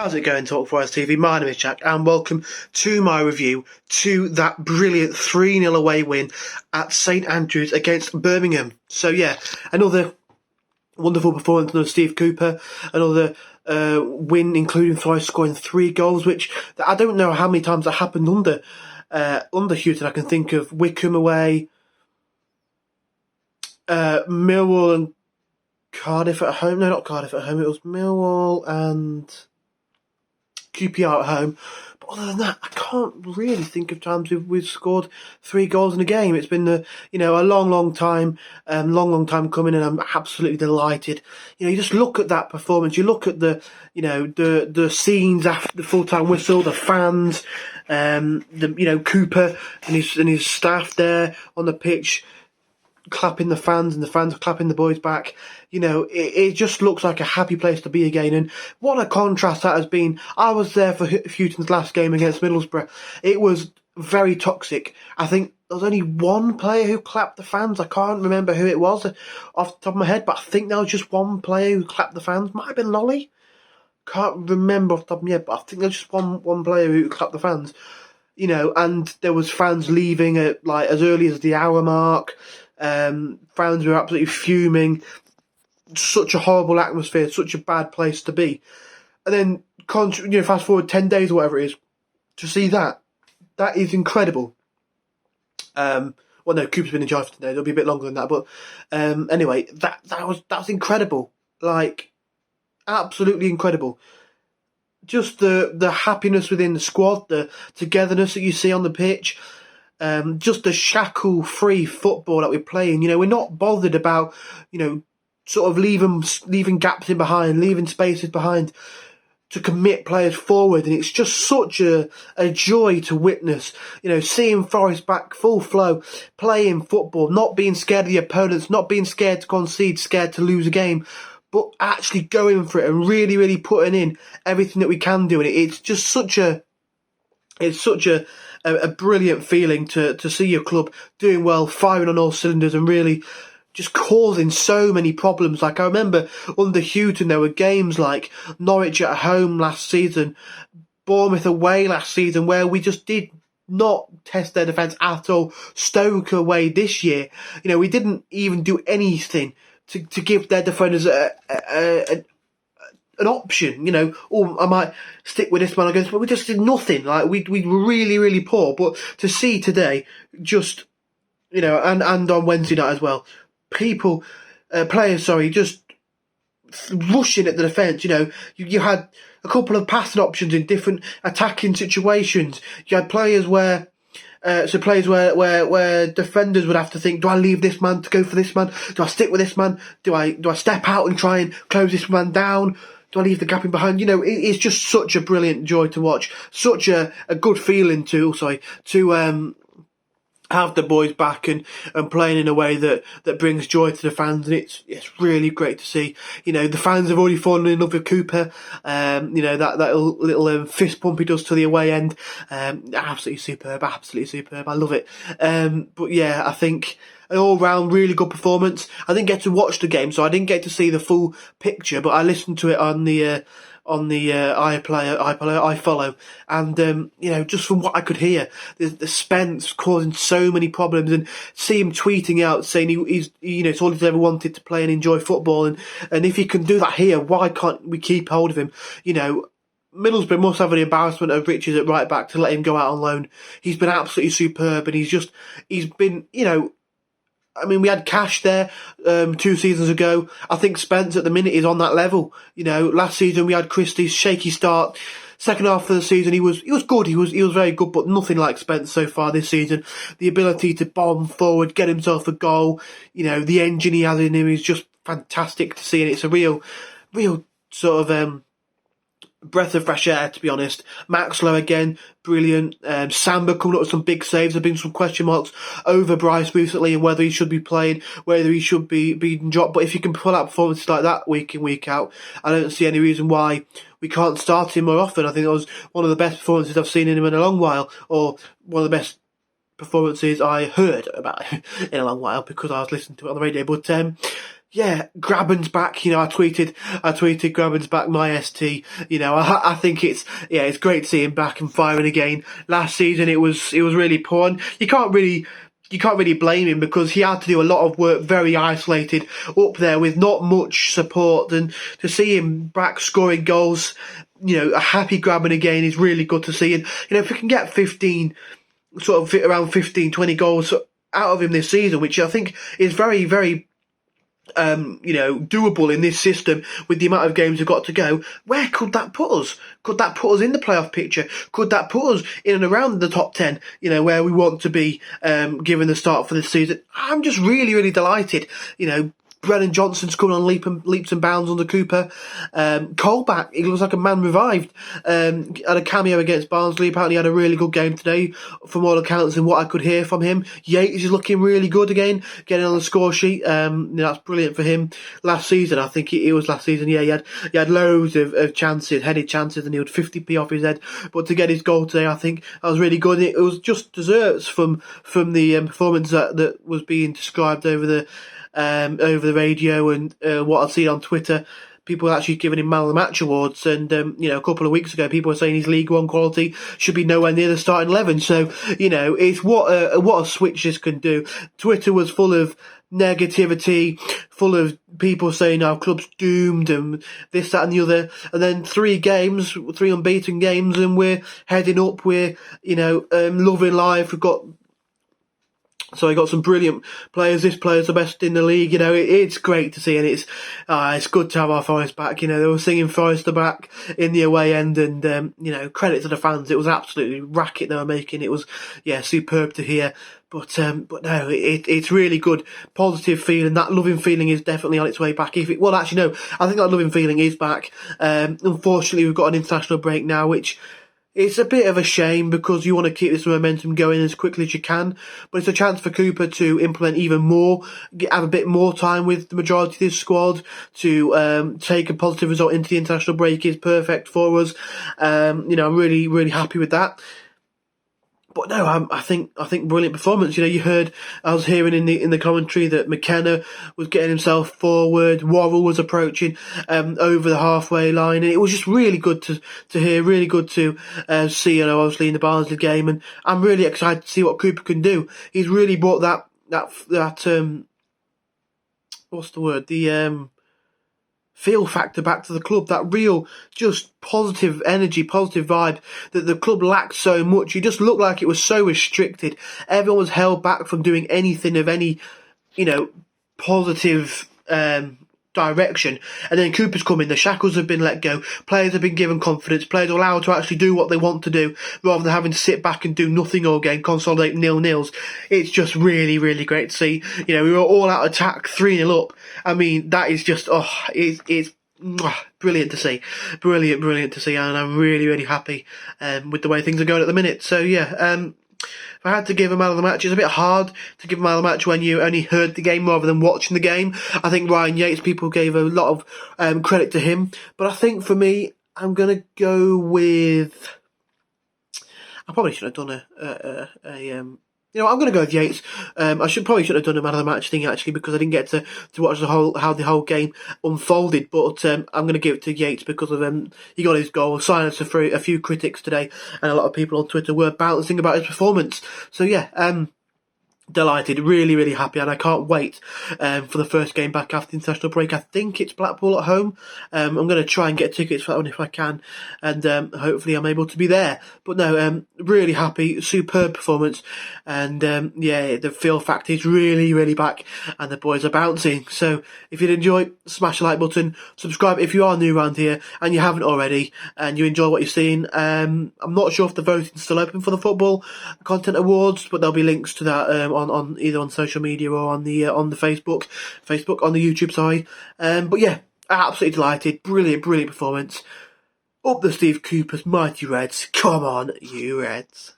How's it going, Talk Forest TV? My name is Jack, and welcome to my review to that brilliant 3-0 away win at St Andrews against Birmingham. So yeah, another wonderful performance under Steve Cooper, another win including Forest scoring 3 goals, which I don't know how many times that happened under Houghton. I can think of Wickham away, Millwall and Cardiff at home. No, not Cardiff at home. It was Millwall and QPR at home. But other than that, I can't really think of times we've scored 3 goals in a game. It's been a long time coming, and I'm absolutely delighted. You just look at that performance. You look at the scenes after the full-time whistle, the fans, Cooper and his staff there on the pitch, clapping the fans, and the fans clapping the boys back. It just looks like a happy place to be again. And what a contrast that has been. I was there for Houghton's last game against Middlesbrough. It was very toxic. I think there was only one player who clapped the fans. I can't remember who it was off the top of my head, but I think there was just one player who clapped the fans. Might have been Lolly. Can't remember off the top of my head, but I think there was just one player who clapped the fans. And there was fans leaving at as early as the hour mark. Fans were absolutely fuming. Such a horrible atmosphere, such a bad place to be. And then, fast forward 10 days or whatever it is, to see that is incredible. Well, no, Cooper's been in charge for today. It'll be a bit longer than that, but anyway, that was incredible. Absolutely incredible. Just the happiness within the squad, the togetherness that you see on the pitch. Just the shackle-free football that we're playing. We're not bothered about, sort of leaving gaps in behind, leaving spaces behind to commit players forward. And it's just such a joy to witness, seeing Forest back full flow, playing football, not being scared of the opponents, not being scared to concede, scared to lose a game, but actually going for it and really, really putting in everything that we can do. And it's just such a brilliant feeling to see your club doing well, firing on all cylinders, and really just causing so many problems. I remember under Houghton there were games like Norwich at home last season, Bournemouth away last season, where we just did not test their defence at all. Stoke away this year, we didn't even do anything to give their defenders an option, or I might stick with this one against, but we just did nothing. We were really, really poor. But to see today, just, and on Wednesday night as well, players, just rushing at the defence. You had a couple of passing options in different attacking situations. You had players where defenders would have to think, do I leave this man to go for this man? Do I stick with this man? Do I step out and try and close this man down? Do I leave the gap in behind? It's just such a brilliant joy to watch. Such a good feeling to have the boys back and playing in a way that brings joy to the fans. And it's really great to see. The fans have already fallen in love with Cooper. That little fist pump he does to the away end. Absolutely superb. I love it. But yeah, I think an all-round really good performance. I didn't get to watch the game, so I didn't get to see the full picture, but I listened to it on the iFollow, and just from what I could hear, the Spence causing so many problems, and see him tweeting out saying he's it's all he's ever wanted to play and enjoy football, and if he can do that here, why can't we keep hold of him? Middlesbrough must have an embarrassment of riches at right back to let him go out on loan. He's been absolutely superb, and he's been we had Cash there 2 seasons ago. I think Spence at the minute is on that level. Last season we had Christie's shaky start. Second half of the season he was good. He was very good, but nothing like Spence so far this season. The ability to bomb forward, get himself a goal. The engine he has in him is just fantastic to see, and it's a real sort of breath of fresh air, to be honest. Maxlow again, brilliant. Samba coming up with some big saves. There have been some question marks over Bryce recently and whether he should be playing, whether he should be being dropped. But if you can pull out performances like that week in, week out, I don't see any reason why we can't start him more often. I think that was one of the best performances I've seen in him in a long while, or one of the best performances I heard about in a long while, because I was listening to it on the radio. But Yeah, Graben's back. I tweeted Graben's back, my ST. I think it's great to see him back and firing again. Last season it was really poor, and you can't really blame him because he had to do a lot of work, very isolated up there with not much support. And to see him back scoring goals, a happy Graben again is really good to see. And if we can get 15, sort of around 15, 20 goals out of him this season, which I think is very, very doable in this system with the amount of games we've got to go, where could that put us? Could that put us in the playoff picture? Could that put us in and around the top 10, where we want to be, given the start for this season? I'm just really, really delighted. Brennan Johnson's coming on leaps and bounds under Cooper. Colback, he looks like a man revived. Had a cameo against Barnsley. Apparently had a really good game today, from all accounts and what I could hear from him. Yates is looking really good again, getting on the score sheet. That's brilliant for him. Last season, I think it was last season, he had loads of chances, headed chances, and he had 50p off his head. But to get his goal today, I think that was really good. It was just desserts from the performance that was being described over the radio and what I've seen on Twitter. People are actually giving him Man of the Match awards, and a couple of weeks ago, people were saying his League One quality should be nowhere near the starting 11. So it's what a switch this can do. Twitter was full of negativity, full of people saying our club's doomed and this, that, and the other. And then 3 unbeaten games, and we're heading up. We're loving life. We've got some brilliant players. This player's the best in the league. It's great to see, and it's good to have our Forest back. They were singing Forest back in the away end, and credit to the fans. It was absolutely racket they were making. It was superb to hear. But no, it's really good, positive feeling. That loving feeling is definitely on its way back. I think that loving feeling is back. Unfortunately, we've got an international break now, which. It's a bit of a shame because you want to keep this momentum going as quickly as you can, but it's a chance for Cooper to implement even more, have a bit more time with the majority of this squad to take a positive result into the international break is perfect for us. I'm really, really happy with that. But no, I think brilliant performance. I was hearing in the commentary that McKenna was getting himself forward, Worrell was approaching over the halfway line, and it was just really good to hear, really good to see. Obviously in the Barnsley game, and I'm really excited to see what Cooper can do. He's really brought that what's the word? The feel factor back to the club, that real just positive energy, positive vibe that the club lacked so much. You just looked like it was so restricted. Everyone was held back from doing anything of any, positive direction. And then Cooper's come in, the shackles have been let go, players have been given confidence, players are allowed to actually do what they want to do rather than having to sit back and do nothing all game, consolidate 0-0s. It's just really, really great to see. We were all out attack, 3-0 up. I mean, that is just, it's brilliant to see. Brilliant to see, and I'm really, really happy with the way things are going at the minute. So if I had to give a man of the match, it's a bit hard to give a man of the match when you only heard the game rather than watching the game. I think Ryan Yates, people gave a lot of credit to him. But I think for me, I'm going to go with... I probably should have done I'm going to go with Yates. I should have done a man of the match thing actually because I didn't get to watch how the whole game unfolded. But I'm going to give it to Yates because of he got his goal, silenced a few critics today, and a lot of people on Twitter were bouncing about his performance. So delighted, really, really happy, and I can't wait for the first game back after the international break. I think it's Blackpool at home. I'm going to try and get tickets for that one if I can, and hopefully I'm able to be there. But no, really happy, superb performance, and the feel factor is really, really back, and the boys are bouncing. So if you'd enjoy, smash the like button, subscribe if you are new around here and you haven't already, and you enjoy what you're seeing. I'm not sure if the voting's still open for the Football Content Awards, but there'll be links to that on either on social media or on the Facebook on the YouTube side. But yeah, absolutely delighted. Brilliant performance. Up the Steve Cooper's mighty Reds. Come on, you Reds.